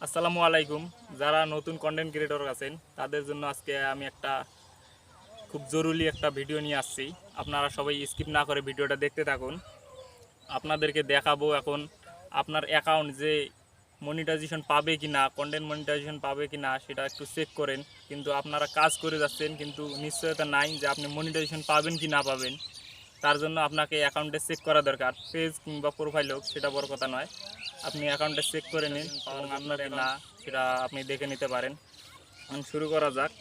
আসসালামু আলাইকুম। যারা নতুন কন্টেন্ট ক্রিয়েটর আছেন তাদের জন্য আজকে আমি একটা খুব জরুরি একটা ভিডিও নিয়ে আসছি। আপনারা সবাই স্কিপ না করে ভিডিওটা দেখতে থাকুন। আপনাদেরকে দেখাবো এখন আপনার অ্যাকাউন্ট যে মনিটাইজেশন পাবে কি না, কন্টেন্ট মনিটাইজেশন পাবে কি না সেটা একটু চেক করেন। কিন্তু আপনারা কাজ করে যাচ্ছেন কিন্তু নিশ্চয়তা নাই যে আপনি মনিটাইজেশন পাবেন কি না পাবেন। তার জন্য আপনাকে অ্যাকাউন্টে চেক করা দরকার। পেজ কিংবা প্রোফাইল হোক সেটা বড় কথা নয়, আপনি অ্যাকাউন্টে চেক করে নিন এবং আপনার না সেটা আপনি দেখে নিতে পারেন। শুরু করা যাক,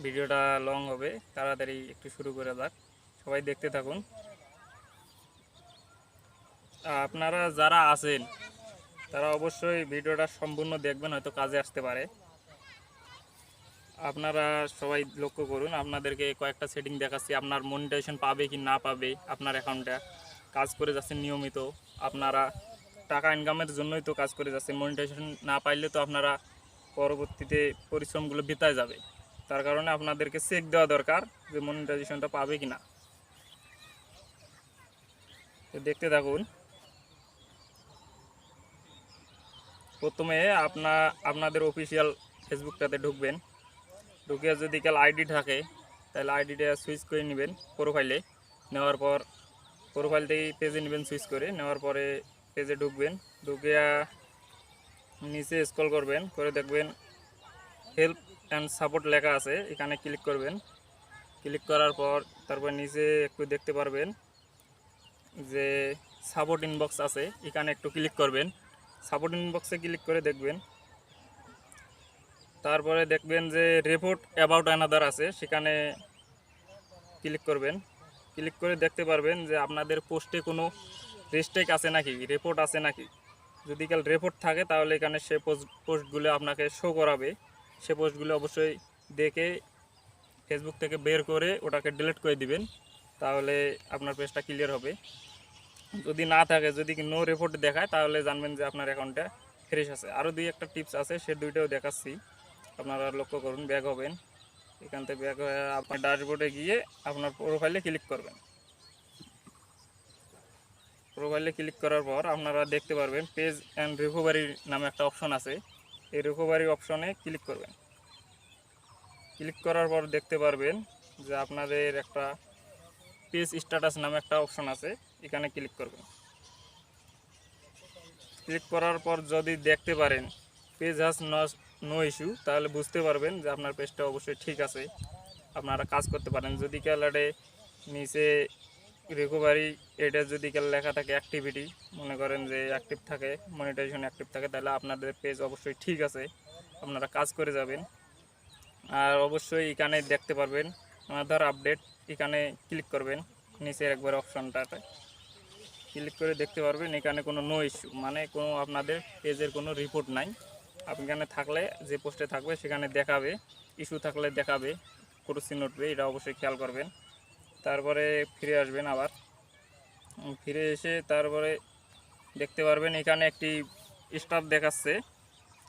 ভিডিওটা লং হবে, তাড়াতাড়ি একটু শুরু করা যাক, সবাই দেখতে থাকুন। আপনারা যারা আছেন তারা অবশ্যই ভিডিওটা সম্পূর্ণ দেখবেন, হয়তো কাজে আসতে পারে। আপনারা সবাই লক্ষ্য করুন, আপনাদেরকে কয়েকটা সেটিং দেখাচ্ছি। আপনার মনিটাইজেশন পাবে কি না পাবে, আপনার অ্যাকাউন্টে কাজ করে যাচ্ছেন নিয়মিত, আপনারা টাকা ইনকামের জন্যই তো কাজ করে যাচ্ছেন। মনিটাইজেশন না পাইলে তো আপনারা পরবর্তীতে পরিশ্রমগুলো বিতায় যাবে। তার কারণে আপনাদেরকে চেক দেওয়া দরকার যে মনিটাইজেশনটা পাবে কি না। তো দেখতে থাকুন। প্রথমে আপনাদের অফিসিয়াল ফেসবুকটাতে ঢুকবেন। ঢুকে যদি কাল আইডি থাকে তাহলে আইডিটা সুইচ করে নেবেন প্রোফাইলে। নেওয়ার পর প্রোফাইল থেকেই পেজে নেবেন, সুইচ করে নেওয়ার পরে পেজে ঢুকবেন। ঢুকে নিচে স্ক্রল করবেন, করে দেখবেন হেল্প অ্যান্ড সাপোর্ট লেখা আছে, এখানে ক্লিক করবেন। ক্লিক করার পর তারপর নিচে একটু দেখতে পারবেন যে সাপোর্ট ইনবক্স আছে, এখানে একটু ক্লিক করবেন। সাপোর্ট ইনবক্সে ক্লিক করে দেখবেন, তারপরে দেখবেন যে রিপোর্ট অ্যাবাউট অ্যানাদার আছে, সেখানে ক্লিক করবেন। ক্লিক করে দেখতে পারবেন যে আপনাদের পোস্টে কোনো রেস্টেক আছে নাকি, রিপোর্ট আছে নাকি। যদি কাল রিপোর্ট থাকে তাহলে এখানে সে পোস্টগুলো আপনাকে শো করাবে। সে পোস্টগুলো অবশ্যই দেখে ফেসবুক থেকে বের করে ওটাকে ডিলিট করে দিবেন, তাহলে আপনার পেজটা ক্লিয়ার হবে। যদি না থাকে, যদি নো রিপোর্ট দেখায়, তাহলে জানবেন যে আপনার অ্যাকাউন্টটা ফ্রেশ আছে। আরও দুই একটা টিপস আছে, সে দুইটাও দেখাচ্ছি, আপনারা লক্ষ্য করুন। ব্যাক হবেন, এখান থেকে ব্যাক হয়ে আপনার ড্যাশবোর্ডে গিয়ে আপনার প্রোফাইলে ক্লিক করবেন। প্রোফাইলে ক্লিক করার পর আপনারা দেখতে পারবেন পেজ অ্যান্ড রিকভারি নামে একটা অপশন আছে, এই রিকভারি অপশনে ক্লিক করবেন। ক্লিক করার পর দেখতে পারবেন যে আপনাদের একটা পেজ স্ট্যাটাস নামে একটা অপশন আছে, এখানে ক্লিক করবেন। ক্লিক করার পর যদি দেখতে পারেন পেজ হ্যাজ নো ইস্যু, তাহলে বুঝতে পারবেন যে আপনার পেজটা অবশ্যই ঠিক আছে, আপনারা কাজ করতে পারেন। যদি ক্যালারে নিচে রিকভারি এটা যদি কাল লেখা থাকে অ্যাক্টিভিটি, মনে করেন যে অ্যাক্টিভ থাকে, মনিটাইজেশন অ্যাক্টিভ থাকে, তাহলে আপনাদের পেজ অবশ্যই ঠিক আছে, আপনারা কাজ করে যাবেন। আর অবশ্যই এখানে দেখতে পারবেন আধার আপডেট, এখানে ক্লিক করবেন। নিচের একবার অপশনটাতে ক্লিক করে দেখতে পারবেন এখানে কোনো নো ইস্যু, মানে কোনো আপনাদের পেজের কোনো রিপোর্ট নাই। আপনি এখানে থাকলে যে পোস্টে থাকবে সেখানে দেখাবে, ইস্যু থাকলে দেখাবে, ক্রসিং উঠবে, এটা অবশ্যই খেয়াল করবেন। তারপরে ফিরে আসবেন, আবার ফিরে এসে তারপরে দেখতে পারবেন এখানে একটি স্টার দেখাচ্ছে।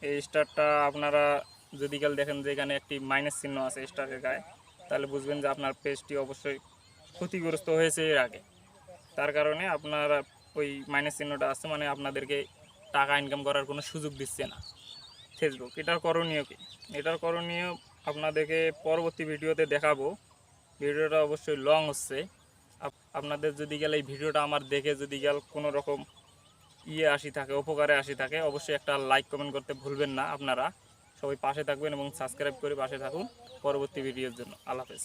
এই স্টারটা আপনারা যদি কাল দেখেন যে এখানে একটি মাইনাস চিহ্ন আছে স্টারের গায়ে, তাহলে বুঝবেন যে আপনার পেজটি অবশ্যই ক্ষতিগ্রস্ত হয়েছে এর আগে। তার কারণে আপনারা ওই মাইনাস চিহ্নটা আছে, মানে আপনাদেরকে টাকা ইনকাম করার কোনো সুযোগ দিচ্ছে না ফেসবুক। এটার করণীয় কি? এটার করণীয় আপনাদেরকে পরবর্তী ভিডিওতে দেখাবো। ভিডিওটা অবশ্যই লং হচ্ছে। আপনাদের যদি গেলে এই ভিডিওটা আমার দেখে যদি গেল কোনো রকম আসি থাকে, উপকারে আসি থাকে, অবশ্যই একটা লাইক কমেন্ট করতে ভুলবেন না। আপনারা সবাই পাশে থাকবেন এবং সাবস্ক্রাইব করে পাশে থাকুন পরবর্তী ভিডিওর জন্য। আল্লাহ হাফেজ।